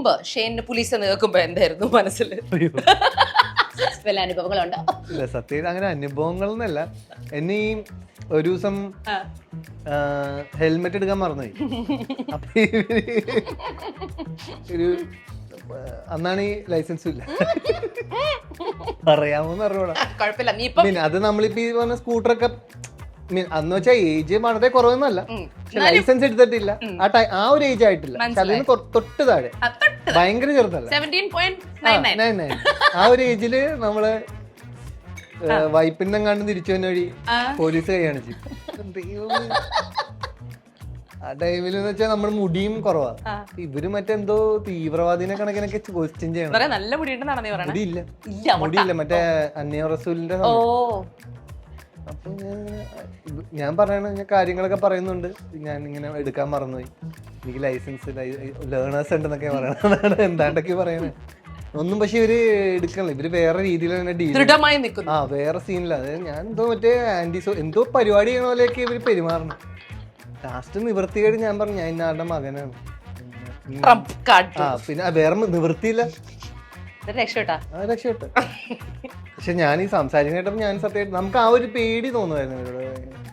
മുമ്പ് ഷെയ്നിന് പോലീസ് കേൾക്കുമ്പോ എന്തായിരുന്നു മനസ്സിൽ വല്ല അനുഭവങ്ങളുണ്ടോ? ഇല്ല, സത്യം അങ്ങനെ അനുഭവങ്ങൾ എന്നല്ല. എന്നെ ഈ ഒരു ദിവസം ഹെൽമെറ്റ് എടുക്കാൻ മറന്നുപോയി. അപ്പൊ ഒരു അന്നാണ് ഈ ലൈസൻസും ഇല്ല. പറയാമോന്ന് അറിഞ്ഞൂടാ. കുഴപ്പമില്ല, നീ പിന്നെ അത് നമ്മളിപ്പോ ഈ പറഞ്ഞ സ്കൂട്ടറൊക്കെ അന്ന് വെച്ചാൽ ഏജ് വളരെ കുറവൊന്നുമല്ല, പക്ഷെ ലൈസൻസ് എടുത്തിട്ടില്ല. ആ ഒരു ഏജ് ആയിട്ടില്ല, പക്ഷെ അതിന് തൊട്ട് താഴെ, ഭയങ്കര ചെറുതല്ല, 17.99. ആ ഒരു ഏജില് നമ്മള് വൈപ്പിന്നെങ്ങാണ്ട് തിരിച്ചു വന്ന വഴി പോലീസ് കൈ കാണിച്ചു. ആ ടൈമിൽ എന്ന് വെച്ചാൽ നമ്മുടെ മുടിയും കുറവാ. ഇവര് മറ്റെന്തോ തീവ്രവാദിനെ കണക്കിനൊക്കെ ക്വസ്റ്റ്യൻ ചെയ്യണം. നല്ല മുടിയില്ല, മുടിയില്ല, മറ്റേ അന്യ റസൂലിന്റെ. അപ്പൊ ഞാൻ പറയണ ഞാൻ കാര്യങ്ങളൊക്കെ പറയുന്നുണ്ട്, ഞാൻ ഇങ്ങനെ എടുക്കാൻ മറന്നുപോയി, എനിക്ക് ലൈസൻസ് ലേണേഴ്സ് ഉണ്ടെന്നൊക്കെ പറയണ, എന്താണ്ടൊക്കെ പറയണേ ഒന്നും. പക്ഷെ ഇവര് എടുക്കണില്ല, ഇവര് വേറെ രീതിയിൽ തന്നെ ഡീൽ, വേറെ സീനില്ല. അതായത് ഞാൻ എന്തോ മറ്റേ എന്തോ പരിപാടി ചെയ്യണ പോലെയൊക്കെ ഇവര് പെരുമാറണം. ലാസ്റ്റ് നിവൃത്തികേട് ഞാൻ പറഞ്ഞു ഞാൻ ഇന്നാളുടെ മകനാണ്. പിന്നെ വേറെ നിവൃത്തിയില്ല, രക്ഷപ്പെട്ടു. പക്ഷെ ഞാൻ ഈ സംസാരിക്കുന്ന കേട്ടപ്പോ ഞാൻ സത്യമായിട്ട് നമുക്ക് ആ ഒരു പേടി തോന്നുമായിരുന്നു ഇവരോട്.